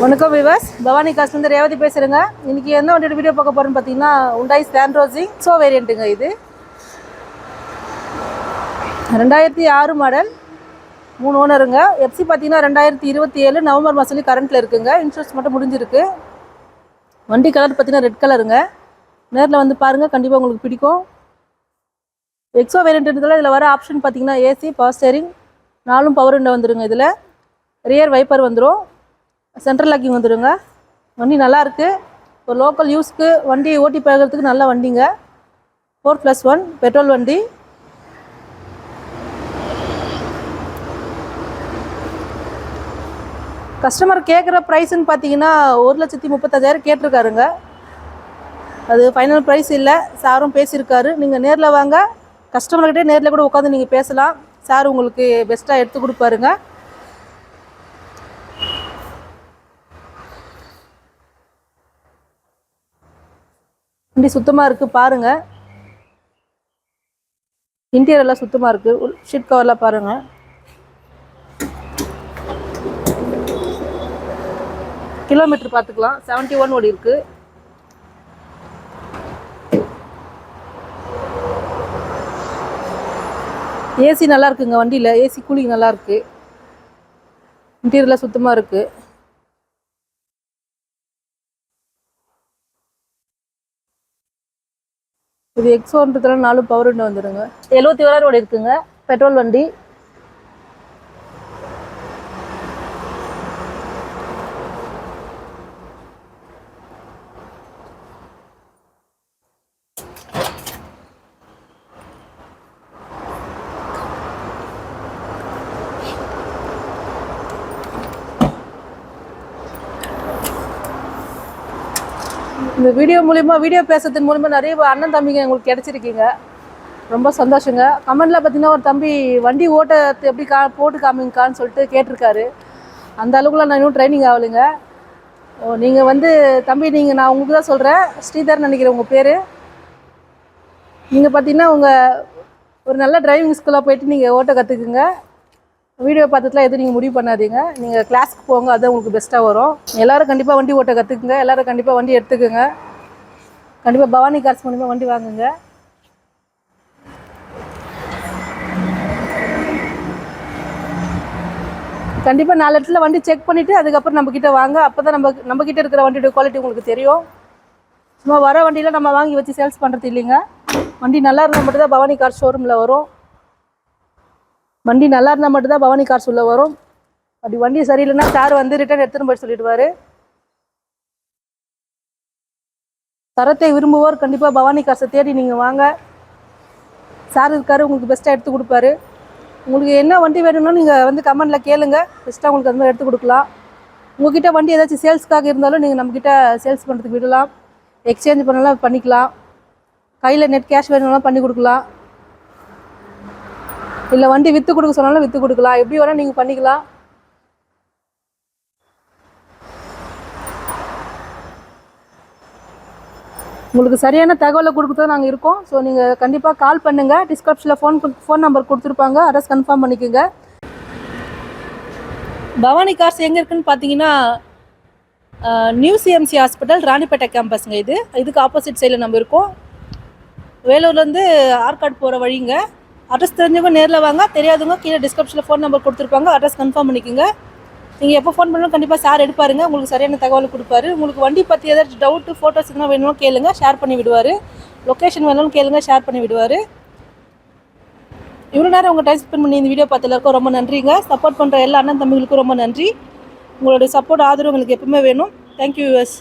வணக்கம் விவாஸ், பவானி காசுலேருந்து ரேவதி பேசுகிறேங்க. இன்றைக்கி என்ன வண்டியோட வீடியோ பார்க்க போகிறோன்னு பார்த்தீங்கன்னா Hyundai Sandrozi எக்ஸோ வேரியண்ட்டுங்க. இது 2006 மாடல், 3 ஓனருங்க. எஃப்சி பார்த்தீங்கன்னா 2027 நவம்பர் மாதத்துலேயும் கரண்ட்டில் இருக்குங்க. இன்சூரன்ஸ் மட்டும் முடிஞ்சிருக்கு. வண்டி கலர் பார்த்தீங்கன்னா ரெட் கலருங்க. நேரில் வந்து பாருங்கள், கண்டிப்பாக உங்களுக்கு பிடிக்கும். எக்ஸோ வேரியண்ட்டுன்றதுல இதில் வர ஆப்ஷன் பார்த்தீங்கன்னா AC, power steering, 4 power window வந்துடுங்க. இதில் ரியர் வைப்பர் வந்துடும், சென்ட்ரல் லாக்கிங் வந்துடுங்க. வண்டி நல்லாயிருக்கு. ஒரு லோக்கல் யூஸ்க்கு வண்டி ஓட்டி பழகிறதுக்கு நல்ல வண்டிங்க. 4+1 பெட்ரோல் வண்டி. கஸ்டமர் கேட்குற ப்ரைஸுன்னு பார்த்தீங்கன்னா 1,35,000 கேட்டிருக்காருங்க. அது ஃபைனல் ப்ரைஸ் இல்லை, சாரும் பேசியிருக்காரு. நீங்கள் நேரில் வாங்க, கஸ்டமர்கிட்டே நேரில் கூட உட்காந்து நீங்கள் பேசலாம். சார் உங்களுக்கு பெஸ்ட்டாக எடுத்து கொடுப்பாருங்க. வண்டி சுத்தமாக இருக்குது பாருங்கள். இன்டீரியர்லாம் சுத்தமாக இருக்குது. ஷீட் கவர்லாம் பாருங்கள். கிலோமீட்டர் பார்த்துக்கலாம், 71 ஓடி இருக்குது. ஏசி நல்லா இருக்குங்க வண்டியில். ஏசி கூலிங் நல்லா இருக்குது. இன்டீரியர்லாம் சுத்தமாக இருக்குது. இது எக்ஸோன்றதுல 4 பவர் விண்டோ வந்துடுங்க. 71,000 ஓடி இருக்குங்க. பெட்ரோல் வண்டி. இந்த வீடியோ மூலிமா, வீடியோ பேசுறதன் மூலிமா நிறைய அண்ணன் தம்பிங்க உங்களுக்கு கிடச்சிருக்கீங்க. ரொம்ப சந்தோஷங்க. கமெண்டில் பார்த்தீங்கன்னா ஒரு தம்பி வண்டி ஓட்ட எப்படி போட்டு காமிங்கக்கான்னு சொல்லிட்டு கேட்டிருக்காரு. அந்த அளவுக்குலாம் நான் இன்னும் ட்ரைனிங் ஆகலைங்க. நீங்கள் வந்து தம்பி, நான் உங்களுக்கு தான் சொல்கிறேன், ஸ்ரீதர்னு நினைக்கிறேன் உங்கள் பேர். நீங்கள் பார்த்தீங்கன்னா ஒரு நல்ல டிரைவிங் ஸ்கூலாக போயிட்டு நீங்கள் ஓட்ட கற்றுக்குங்க. வீடியோ பார்த்துட்டுலாம் எதுவும் நீங்கள் முடிவு பண்ணாதீங்க. நீங்கள் கிளாஸ்க்கு போங்க, அதுதான் உங்களுக்கு பெஸ்ட்டாக வரும். எல்லோரும் கண்டிப்பாக வண்டி ஓட்ட கற்றுக்குங்க. எல்லோரும் கண்டிப்பாக வண்டி எடுத்துக்குங்க. கண்டிப்பாக பவானி கார்ஸ் மூலிமா வண்டி வாங்குங்க. கண்டிப்பாக 4 இடத்துல வண்டி செக் பண்ணிவிட்டு அதுக்கப்புறம் நம்மக்கிட்ட வாங்க. அப்போ தான் நம்மக்கிட்ட இருக்கிற வண்டியோட குவாலிட்டி உங்களுக்கு தெரியும். சும்மா வர வண்டியில் நம்ம வாங்கி வச்சு சேல்ஸ் பண்ணுறது இல்லைங்க. வண்டி நல்லா இருந்தால் மட்டும்தான் பவானி கார் ஷோரூமில் வரும். வண்டி நல்லா இருந்தால் மட்டும்தான் பவானி கார்ஸ் உள்ளே வரும். அப்படி வண்டி சரியில்லைன்னா சார் வந்து ரிட்டர்ன் எடுத்துன்னு போய் சொல்லிடுவார். தரத்தை விரும்புவோர் கண்டிப்பாக பவானி கார்ஸை தேடி நீங்கள் வாங்க. சார் இருக்கார், உங்களுக்கு பெஸ்ட்டாக எடுத்து கொடுப்பாரு. உங்களுக்கு என்ன வண்டி வேணும்னா நீங்கள் வந்து கமெண்டில் கேளுங்க, பெஸ்ட்டாக உங்களுக்கு அது மாதிரி எடுத்து கொடுக்கலாம். உங்கள்கிட்ட வண்டி ஏதாச்சும் சேல்ஸ்க்காக இருந்தாலும் நீங்கள் நம்மக்கிட்ட சேல்ஸ் பண்ணுறதுக்கு விடலாம். எக்ஸ்சேஞ்ச் பண்ணலாம் பண்ணிக்கலாம். கையில் நெட் கேஷ் வேணும்னாலும் பண்ணி கொடுக்கலாம். இல்லை வண்டி விற்று கொடுக்க சொன்னாலும் விற்று கொடுக்கலாம். எப்படி வேணால் நீங்கள் பண்ணிக்கலாம். உங்களுக்கு சரியான தகவலை கொடுக்குறது நாங்கள் இருக்கோம். ஸோ நீங்கள் கண்டிப்பாக கால் பண்ணுங்கள். டிஸ்கிரிப்ஷனில் ஃபோன் நம்பர் கொடுத்துருப்பாங்க, அட்ரஸ் கன்ஃபார்ம் பண்ணிக்கோங்க. பவானி கார்ஸ் எங்கே இருக்குதுன்னு பார்த்தீங்கன்னா நியூ சிஎம்சி ஹாஸ்பிட்டல், ராணிப்பேட்டை கேம்பஸுங்க. இதுக்கு ஆப்போசிட் சைடில் நம்ம இருக்கோம். வேலூர்லேருந்து ஆற்காடு போகிற வழிங்க. அட்ரஸ் தெரிஞ்சவங்க நேரில் வாங்க, தெரியாதவங்க கீழே டிஸ்கிரிப்ஷனில் ஃபோன் நம்பர் கொடுத்துருப்பாங்க, அட்ரஸ் கன்ஃபார்ம் பண்ணிக்கோங்க. நீங்கள் எப்போ ஃபோன் பண்ணாலும் கண்டிப்பாக சார் எடுப்பாருங்க. உங்களுக்கு சரியான தகவல் கொடுப்பாரு. உங்களுக்கு வண்டி பற்றி ஏதாச்சும் டவுட்டு, ஃபோட்டோஸ் எதுனா வேணும்னு கேளுங்க, ஷேர் பண்ணி விடுவார். லொக்கேஷன் வேணும்னு கேளுங்க, ஷேர் பண்ணி விடுவார். இவ்வளோ நேரம் உங்கள் டைம் ஸ்பெண்ட் பண்ணி இந்த வீடியோ பார்த்து எல்லாருக்கும் ரொம்ப நன்றிங்க. சப்போர்ட் பண்ணுற எல்லா அண்ணன் தம்பிகளுக்கும் ரொம்ப நன்றி. உங்களுடைய சப்போர்ட், ஆதரவு எங்களுக்கு எப்பவுமே வேணும். Thank you US.